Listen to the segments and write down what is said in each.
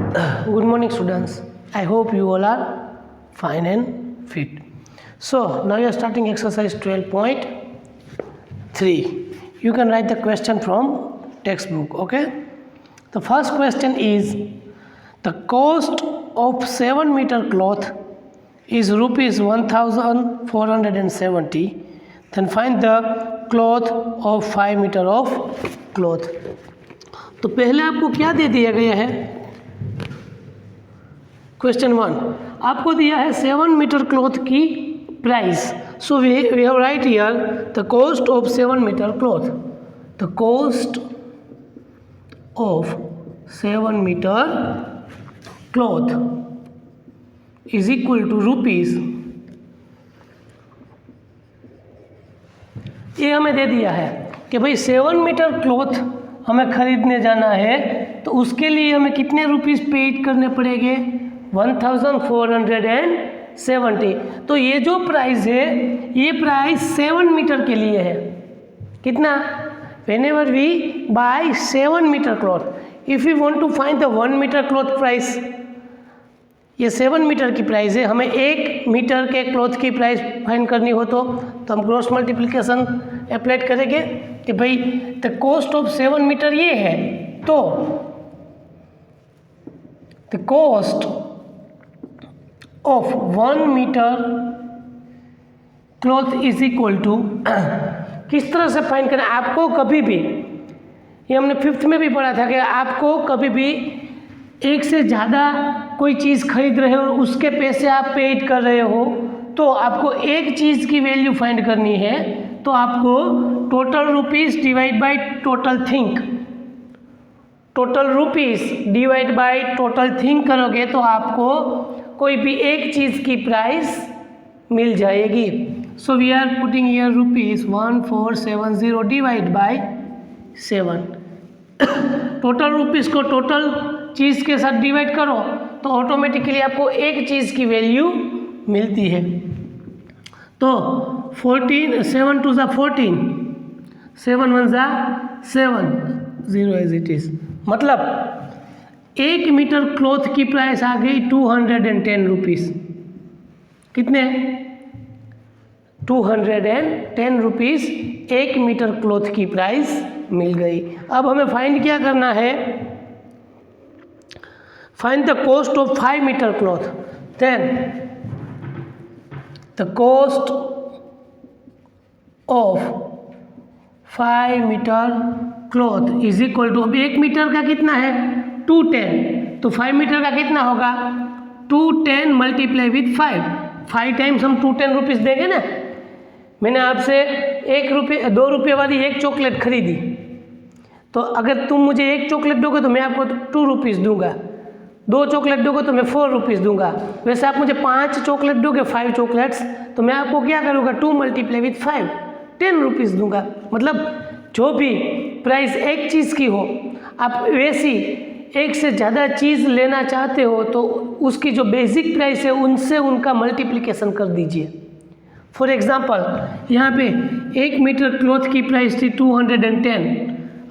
Good morning, students. I hope you all are fine and fit. So, now you are starting exercise 12.3. You can write the question from textbook, okay? The first question is, the cost of 7 meter cloth is rupees 1470. Then find the cloth of 5 meter of cloth. तो पहले आपको क्या दे दिया गया है? Question 1 आपको दिया है 7 मीटर क्लॉथ की price. So we have right here the cost of 7 metre cloth. The cost of 7 metre cloth is equal to rupees. ये हमें दे दिया है कि भाई 7 मीटर क्लॉथ हमें खरीदने जाना है, तो उसके लिए हमें कितने रुपीस पेड करने पड़ेंगे? 1470. तो ये जो प्राइस है, ये प्राइस 7 मीटर के लिए है. कितना? whenever we buy 7 meter cloth, if we want to find the 1 meter cloth price, ये 7 मीटर की प्राइस है. हमें 1 मीटर के क्लॉथ की प्राइस फाइंड करनी हो तो हम क्रॉस मल्टीप्लिकेशन अप्लाई करेंगे कि भाई द कॉस्ट ऑफ 7 मीटर ये है, तो the cost of 1 metre cloth is equal to. किस तरह से फाइंड करें? आपको कभी भी, ये हमने 5th में भी पढ़ा था कि आपको कभी भी एक से ज़्यादा कोई चीज़ खरीद रहे हो, उसके पैसे आप पेड कर रहे हो, तो आपको एक चीज़ की वैल्यू फाइंड करनी है. तो आपको total rupees divide by total thing, total rupees divide by total thing करोगे तो आपको कोई भी एक चीज़ की प्राइस मिल जाएगी. So we are putting here rupees 1470 divide by 7. Total rupees को टोटल चीज़ के साथ डिवाइड करो तो ऑटोमेटिकली आपको एक चीज़ की वैल्यू मिलती है. तो 14, 7 2 14, 7 1 7, 0 एज इट इज़. मतलब 1 मीटर क्लॉथ की प्राइस आ गई 210 रुपीज़. कितने? 210 रुपीज़ 1 मीटर क्लॉथ की प्राइस मिल गई. अब हमें फाइंड क्या करना है? Find the cost of 5 metre cloth. Then the cost of 5 metre cloth is equal to, अब 1 मीटर का कितना है? 210. तो 5 मीटर का कितना होगा? 210 मल्टीप्लाई विथ 5. 5 टाइम्स हम 210 रुपीज़ देंगे ना. मैंने आपसे 1 रुपये 2 रुपये वाली एक चॉकलेट खरीदी, तो अगर तुम मुझे 1 चॉकलेट दोगे तो मैं आपको 2 रुपीज़ दूंगा. 2 चॉकलेट दोगे तो मैं 4 रुपीज़ दूंगा. वैसे आप मुझे 5 चॉकलेट दोगे, 5 चॉकलेट्स, तो मैं आपको क्या करूँगा? 2 मल्टीप्लाई विथ 5, 10 रुपीज़ दूंगा. मतलब जो भी प्राइस एक चीज़ की हो, आप वैसी एक से ज़्यादा चीज़ लेना चाहते हो तो उसकी जो बेसिक प्राइस है उनसे उनका मल्टीप्लिकेशन कर दीजिए. फॉर एग्ज़ाम्पल यहाँ पे 1 मीटर क्लॉथ की प्राइस थी 210.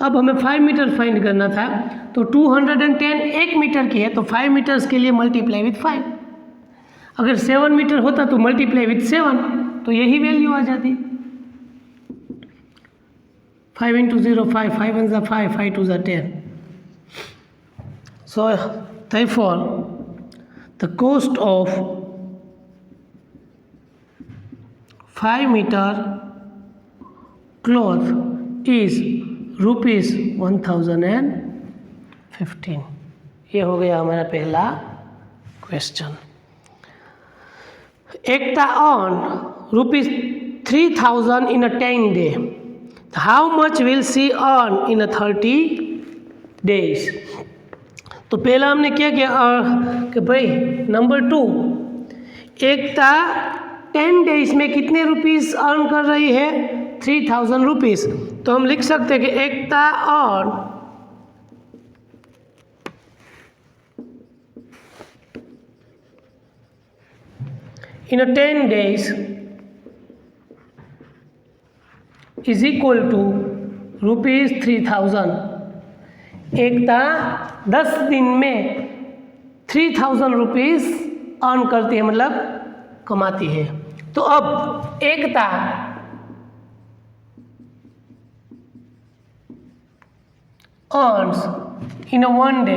अब हमें 5 मीटर फाइंड करना था, तो 210 1 मीटर की है, तो 5 मीटर्स के लिए मल्टीप्लाई विथ 5. अगर 7 मीटर होता तो मल्टीप्लाई विथ 7, तो यही वैल्यू आ जाती. 5 × 0 5, 5 1 5, 5 2 10. So therefore the cost of 5 meter cloth is rupees 1015. ये हो गया हमारा पहला question. Ekta earn rupees 3000 in a 10 day. How much will she earn in a 30 days? तो पहला हमने क्या किया कि भाई नंबर 2, एकता 10 डेज में कितने रुपीस अर्न कर रही है? 3000 रुपीज़. तो हम लिख सकते हैं कि Ekta earn in 10 days is equal to rupees 3000. Ekta 10 दिन में 3000 रुपीज़ अर्न करती है, मतलब कमाती है। तो अब एकता अर्न्स इन अ 1 डे,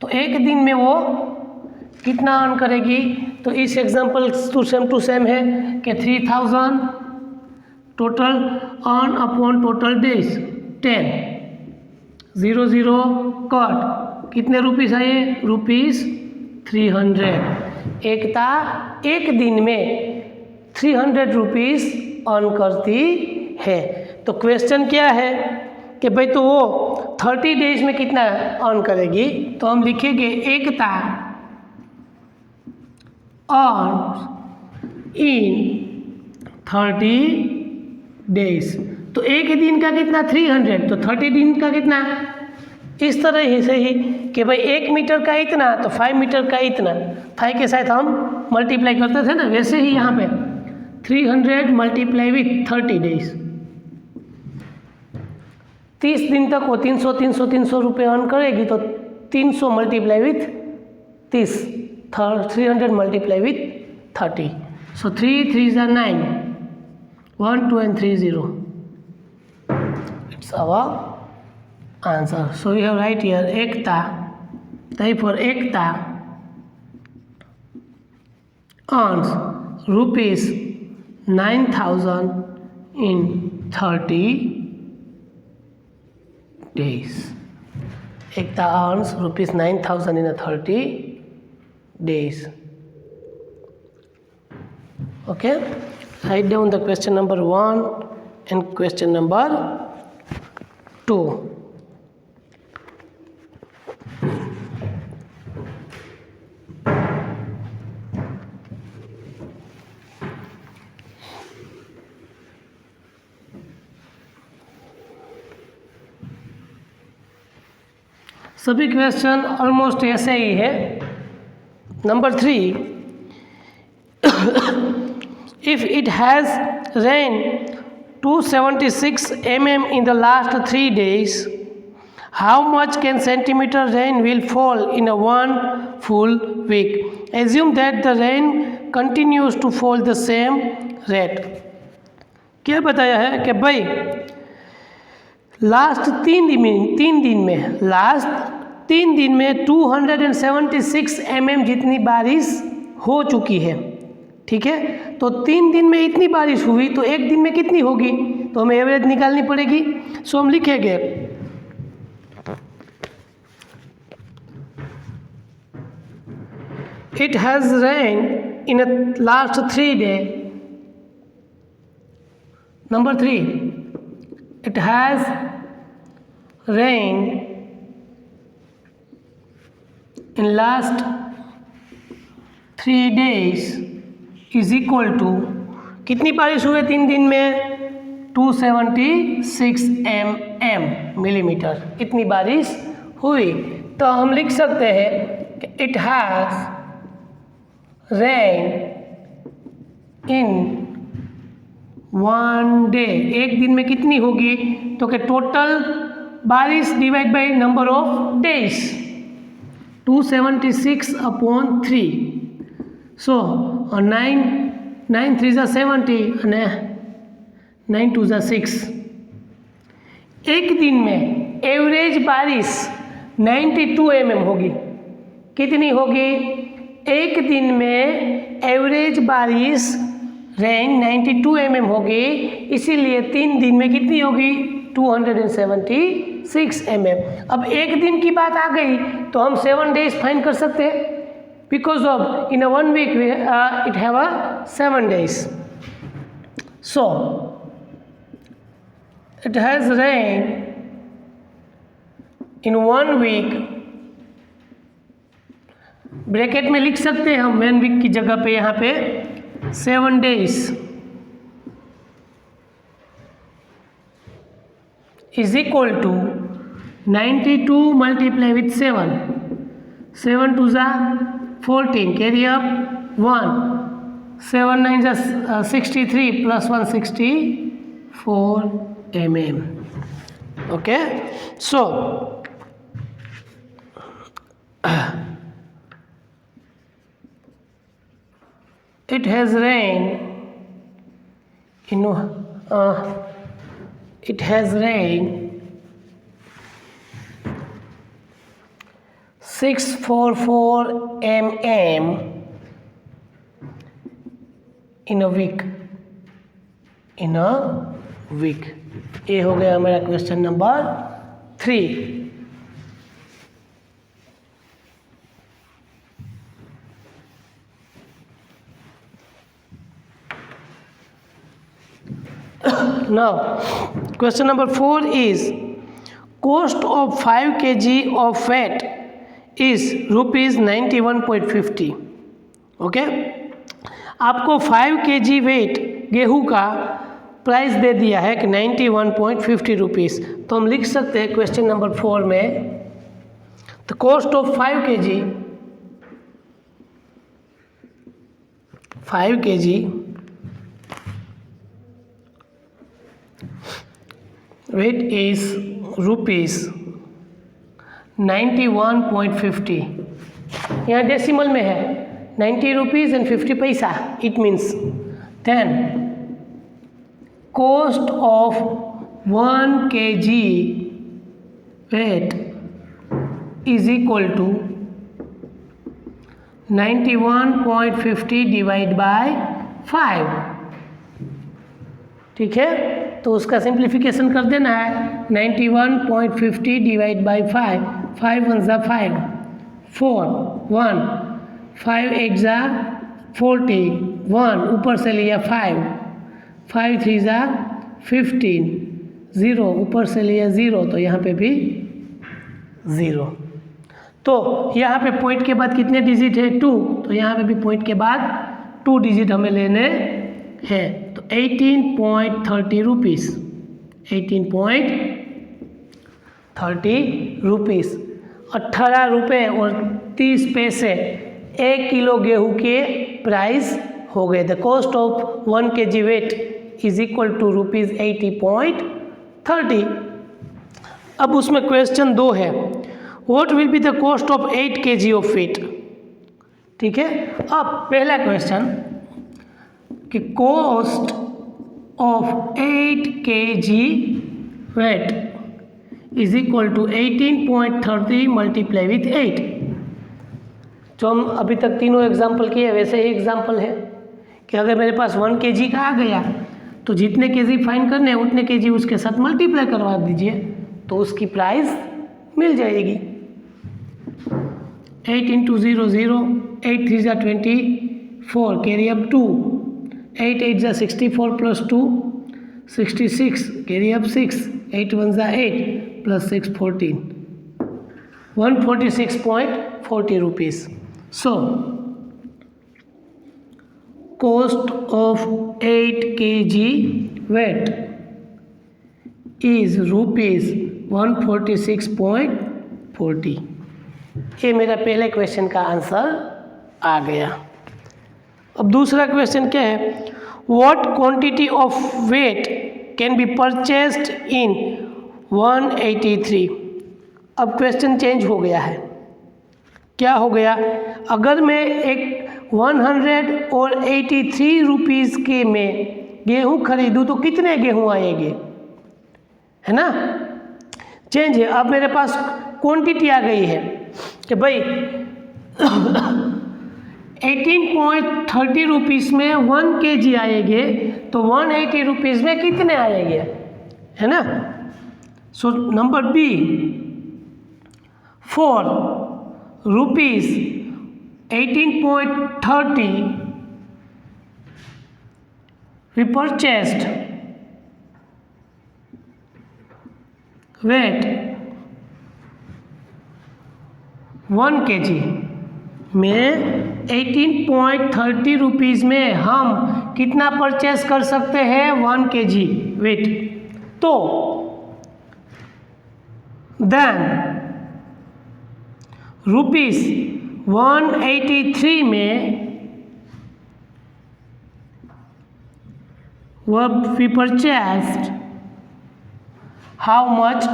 तो एक दिन में वो कितना अर्न करेगी? तो इस एग्जांपल टू सेम है कि 3000 total earn upon total days 10, 0 0 cut, कितने रुपीस आए? रुपीस 300। एकता एक दिन में 300 रुपीस अर्न करती है। तो क्वेश्चन क्या है कि भाई तो वो 30 डेज में कितना अर्न करेगी? तो हम लिखेंगे एकता अर्न इन 30 डेज। तो एक दिन का कितना? 300। तो 30 दिन का कितना? इस तरह ही से ही कि भाई 1 मीटर का इतना, तो 5 मीटर का इतना, 5 के साथ हम मल्टीप्लाई करते थे ना, वैसे ही यहाँ पे 300 मल्टीप्लाई विथ 30 डेज। 30 दिन तक वो 300 रुपये अर्न करेगी, तो 300 multiply with 30, 300 multiply with 30। So 3 3 is 9, 1 2 and 3 0. It's our answer. So we have right here ekta. Therefore ekta earns rupees 9,000 in 30 days. Ekta earns rupees 9,000 in a 30 days. Okay, write down the question number 1 and question number 2. सभी question almost ऐसे ही है। Number 3, if it has rained 276 mm in the last 3 days, how much can centimeter rain will fall in a 1 full week? Assume that the rain continues to fall the same rate. क्या बताया है कि भाई last 3 दिन में 276 mm जितनी बारिश हो चुकी है, ठीक है। तो 3 दिन में इतनी बारिश हुई, तो एक दिन में कितनी होगी? तो हमें एवरेज निकालनी पड़ेगी। सो हम लिखेंगे it has rain in last 3 day. Number 3, it has rain in last 3 days is equal to, कितनी बारिश हुई 3 दिन में? 276 मिलीमीटर इतनी बारिश हुई। तो हम लिख सकते हैं कि it has rain in 1 day, एक दिन में कितनी होगी? तो कि टोटल बारिश divide by number of days, 276 upon 3। सो 9 3 જા 70 અને 9 2 જા 6। एक दिन में एवरेज बारिश 92 mm होगी। कितनी होगी? एक दिन में एवरेज बारिश रेन 92 mm होगी, इसीलिए 3 दिन में कितनी होगी? 276 mm। अब एक दिन की बात आ गई तो हम 7 days फाइंड कर सकते हैं, because of in a 1 week it have a 7 days. So it has rain in 1 week, bracket में लिख सकते हैं हम 1 week की जगह पे यहाँ पे 7 days is equal to 92 multiply with 7, 7 2 जा 14, carry up 1, 7 9 जा 63 plus 1 64 mm. Okay, so it has rained it has rained 644 mm in a week. ये हो गया मेरा question number 3. Now, question number 4 is cost of 5 kg of fat is rupees 91.50. Okay, आपको 5 kg wait गेहूं का price दे दिया है कि 91.50 रुपीज़. तो हम लिख सकते हैं क्वेश्चन नंबर 4 में the cost of 5 kg weight is rupees 91.50. यहाँ डेसिमल में है 90 rupees and 50 paisa. It means then cost of 1 kg weight is equal to 91.50 divide by 5. ठीक है, तो उसका सिंप्लीफिकेशन कर देना है. 91.50 डिवाइड बाय 5. 5 1 ज़ा 5, 4 1, 5 8 ज़ा 40, 1 ऊपर से लिया 5, 5 3 ज़ा 15, 0 ऊपर से लिया 0, तो यहाँ पे भी 0. तो यहाँ पे पॉइंट के बाद कितने डिजिट है 2, तो यहाँ पे भी पॉइंट के बाद 2 डिजिट हमें लेने हैं. तो 18.30 रुपीज़, 18.30 रुपीज़, 18 रुपये और 30 पैसे 1 किलो गेहूँ के प्राइस हो गए. The cost of 1 kg weight is equal to rupees 80.30. अब उसमें क्वेश्चन 2 है, what will be the cost of 8 kg of weight. ठीक है, अब पहला क्वेश्चन कि cost of 8 kg weight is equal to 18.30 multiply with 8. जो हम अभी तक तीनों एग्जाम्पल किए वैसे ही एग्जाम्पल है कि अगर मेरे पास 1 kg का आ गया तो जितने kg फाइंड करने हैं उतने kg उसके साथ मल्टीप्लाई करवा दीजिए तो उसकी प्राइस मिल जाएगी. 8 इंटू 0 0, 8 3 ज़ा 24, कैरी अप 2, 8 8 ज़ा 64 प्लस 2 66, कैरी अप 6, 8 1 ज़ा 8 plus 6 14, 146.40 rupees. So, cost of 8 kg weight is rupees 146.40. ये मेरा पहले क्वेश्चन का आंसर आ गया. अब दूसरा क्वेश्चन क्या है, what quantity of wheat can be purchased in 183. अब क्वेश्चन चेंज हो गया है. क्या हो गया, अगर मैं एक 183 रुपीज़ के में गेहूँ खरीदूँ तो कितने गेहूँ आएंगे, है ना. चेंज है. अब मेरे पास क्वांटिटी आ गई है कि भाई 18.30 रुपीज़ में 1 kg आएंगे तो 180 रुपीज़ में कितने आएंगे, है ना. So number B, 4 rupees 18.30 we purchased weight 1 kg में 18.30 रुपीज़ में हम कितना परचेस कर सकते हैं 1 kg वेट. तो देन रुपीज़ 183 में we purchased how much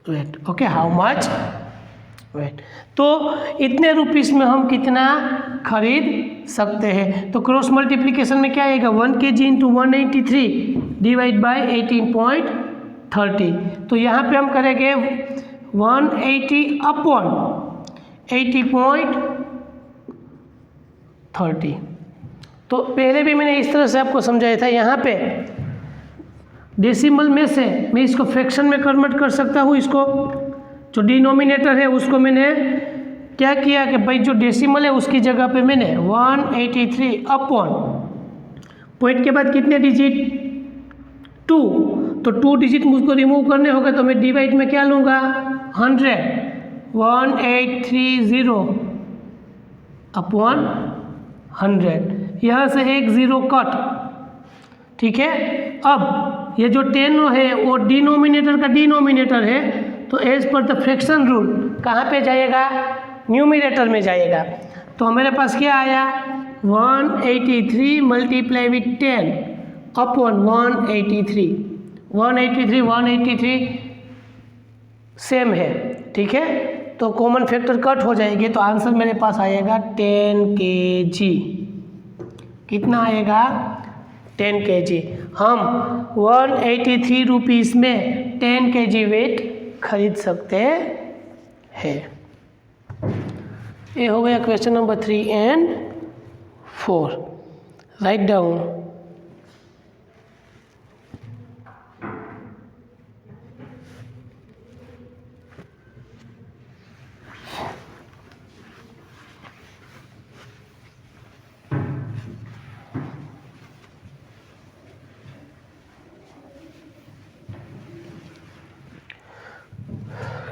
weight, okay, how much weight. तो इतने रुपीस में हम कितना खरीद सकते हैं। तो क्रॉस मल्टीप्लिकेशन में क्या आएगा, 1 kg इंटू 183 डिवाइड बाई 18.30। तो यहाँ पे हम करेंगे 180 अपॉन 80.30। तो पहले भी मैंने इस तरह से आपको समझाया था। यहाँ पे डेसिमल में से मैं इसको फ्रैक्शन में कन्वर्ट कर सकता हूँ। इसको जो डिनोमिनेटर है उसको मैंने क्या किया कि भाई जो डेसिमल है उसकी जगह पे मैंने 183 अपॉन पॉइंट के बाद कितने डिजिट 2, तो 2 डिजिट मुझको रिमूव करने होगा तो मैं डिवाइड में क्या लूँगा 100, 1830 अपॉन 100। यहाँ से एक ज़ीरो कट, ठीक है। अब ये जो 10 है वो डिनोमिनेटर का डिनोमिनेटर है, तो as per the fraction rule कहाँ पे जाएगा, न्यूमिनेटर में जाएगा। तो हमारे पास क्या आया 183 मल्टीप्लाई विथ 10 अपॉन 183 सेम है, ठीक है। तो कॉमन फैक्टर कट हो जाएगी, तो आंसर मेरे पास आएगा 10 kg। कितना आएगा 10 kg। हम 183 रुपीज़ में 10 kg वेट खरीद सकते हैं। ये हो गया question number 3 and 4। Write down.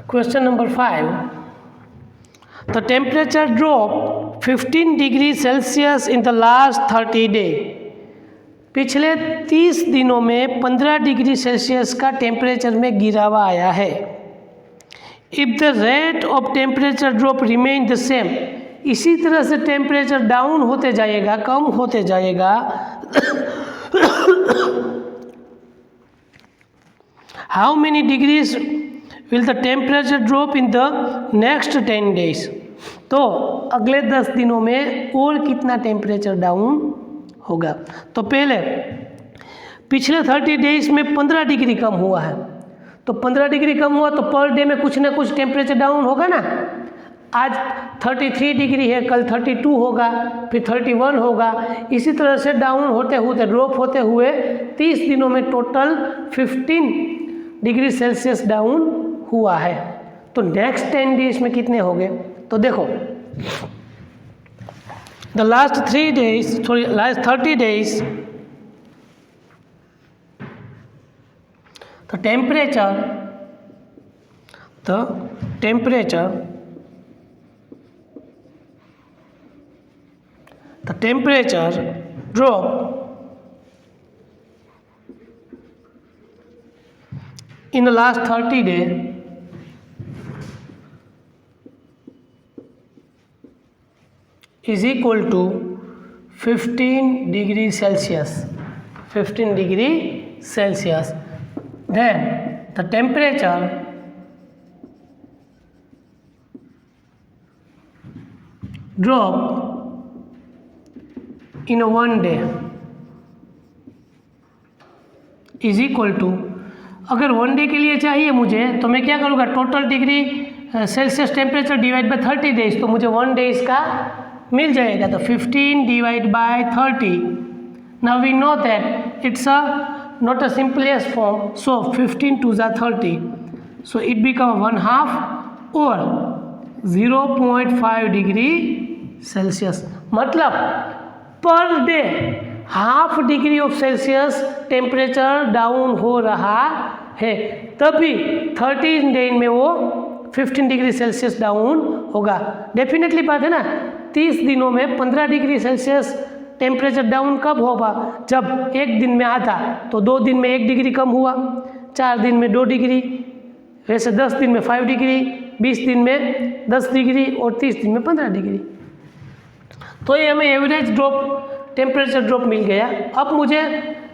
Question number 5. The temperature dropped 15 degree Celsius in the last 30 days. पिछले 30 दिनों में 15 डिग्री सेल्सियस का टेम्परेचर में गिरावा आया है। If the rate of temperature drop remain the same, इसी तरह से टेम्परेचर डाउन होते जाएगा, कम होते जाएगा। How many degrees will the temperature drop in the next 10 days? तो अगले 10 दिनों में और कितना टेम्परेचर डाउन होगा। तो पहले पिछले 30 डेज में 15 डिग्री कम हुआ है, तो 15 डिग्री कम हुआ तो पर डे में कुछ ना कुछ टेम्परेचर डाउन होगा ना। आज 33 डिग्री है, कल 32 होगा, फिर 31 होगा। इसी तरह से डाउन होते होते ड्रॉप होते हुए 30 दिनों में टोटल 15 डिग्री सेल्सियस डाउन हुआ है। तो नेक्स्ट 10 डेज में कितने हो गए, तो देखो the last 30 days the temperature drop in the last 30 days is equal to 15 degree Celsius. 15 degree Celsius. Then the temperature drop in a 1 day is equal to, अगर 1 डे के लिए चाहिए मुझे तो मैं क्या करूँगा, total degree Celsius temperature divide by 30 days, तो मुझे 1 डेज का मिल जाएगा। तो 15 divide by 30, now we know that it's not a simplest form, so 15 to the 30, so it become 1/2 or 0.5 degree Celsius. मतलब per day half degree of Celsius temperature down हो रहा है, तभी 30 डे में वो 15 डिग्री सेल्सियस डाउन होगा। Definitely बात है ना, 30 दिनों में 15 डिग्री सेल्सियस टेम्परेचर डाउन कब होगा, जब एक दिन में आता तो 2 दिन में 1 डिग्री कम हुआ, 4 दिन में 2 डिग्री, वैसे 10 दिन में 5 डिग्री, 20 दिन में 10 डिग्री और 30 दिन में 15 डिग्री। तो ये हमें एवरेज ड्रॉप टेम्परेचर ड्रॉप मिल गया। अब मुझे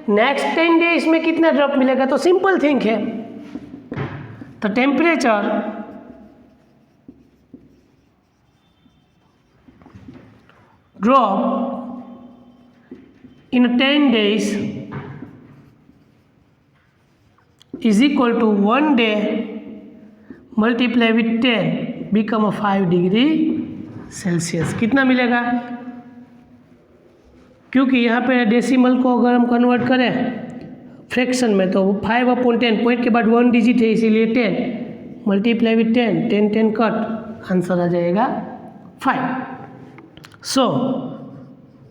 नेक्स्ट 10 डेज में कितना ड्रॉप मिलेगा, तो सिंपल थिंक है, The temperature drop in 10 days is equal to 1 day multiply with 10 become a 5 degree Celsius. कितना मिलेगा? क्योंकि यहाँ पे डेसिमल को अगर हम कन्वर्ट करें फ्रैक्शन में तो 5/10 पॉइंट के बाद 1 डिजिट है, इसीलिए 10 मल्टीप्लाई विथ 10 10 10 कट, आंसर आ जाएगा 5। So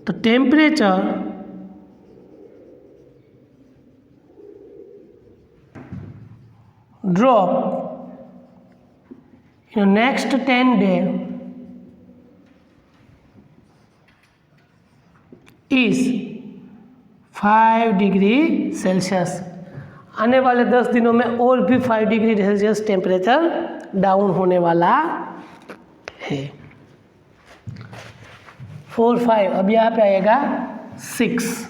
the temperature drop in the next 10 days is 5 degree Celsius. आने वाले 10 दिनों में और भी 5 डिग्री सेल्सियस टेम्परेचर डाउन होने वाला है। 4 5, अब यहाँ पे आएगा 6।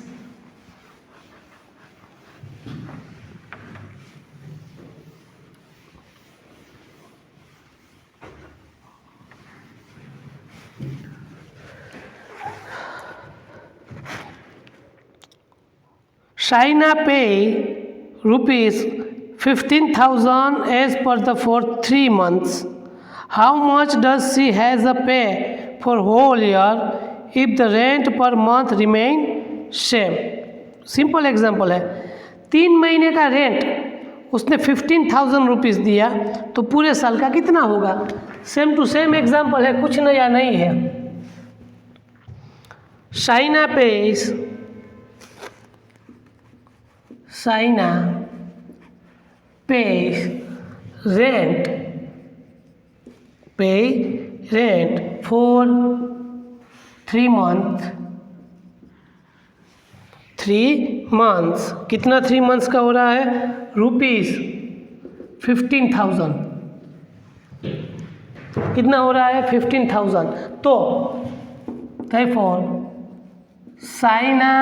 Shaina pay rupees 15,000 as per the for 3 months. How much does she has a pay for whole year if the rent per month remain same? Simple example है, 3 महीने का रेंट उसने 15,000 रुपीज़ दिया तो पूरे साल का कितना होगा? सेम टू सेम एग्जाम्पल है, कुछ नया नहीं है। Shaina pays rent for 3 months। 3 months कितना 3 months का हो रहा है? रुपीज़ 15,000। कितना हो रहा है? 15,000। तो therefore Shaina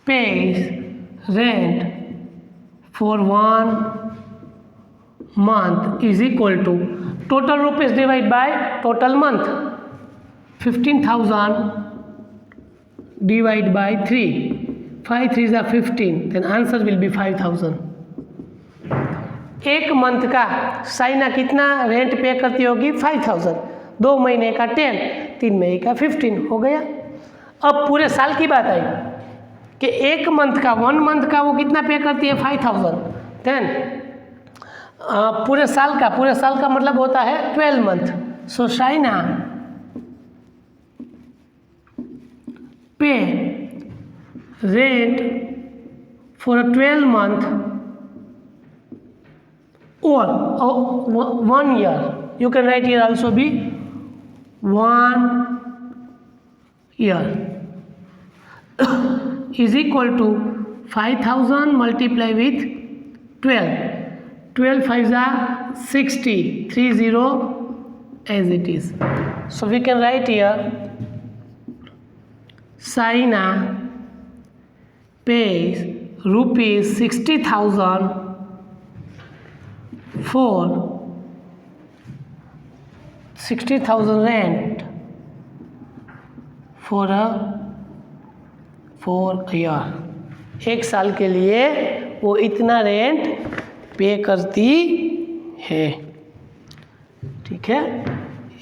pays rent for 1 month is equal to total rupees divided by total month, 15,000 divided by 3, 5 3s are 15, then answer will be 5,000। एक मंथ का साइना कितना रेंट पे करती होगी? 5,000। 2 महीने का 10, 3 महीने का 15 हो गया। अब पूरे साल की बात आई कि एक मंथ का 1 मंथ का वो कितना पे करती है? 5,000। देन पूरे साल का मतलब होता है 12 मंथ। सो शाइना पे रेंट फॉर 12 मंथ और 1 year, you can write here also be 1 year is equal to 5,000 multiply with 12, 12 5s are 60, 30 as it is. So we can write here Shaina pays rupees 60,000 for 60,000 rent for a year. एक साल के लिए वो इतना rent पे करती है। ठीक है,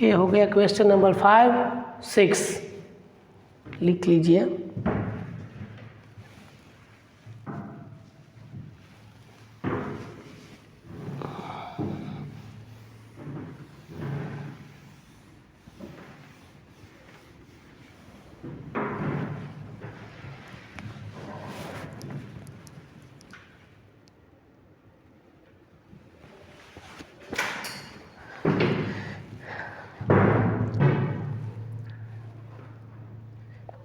ये हो गया क्वेश्चन नंबर 5 6, लिख लीजिए।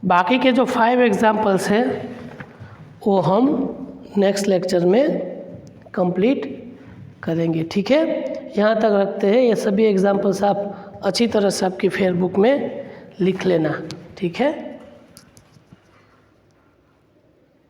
बाकी के जो 5 एग्जाम्पल्स हैं वो हम नेक्स्ट लेक्चर में कंप्लीट करेंगे। ठीक है, यहाँ तक रखते हैं। ये सभी एग्जाम्पल्स आप अच्छी तरह से आपकी फेयर बुक में लिख लेना। ठीक है।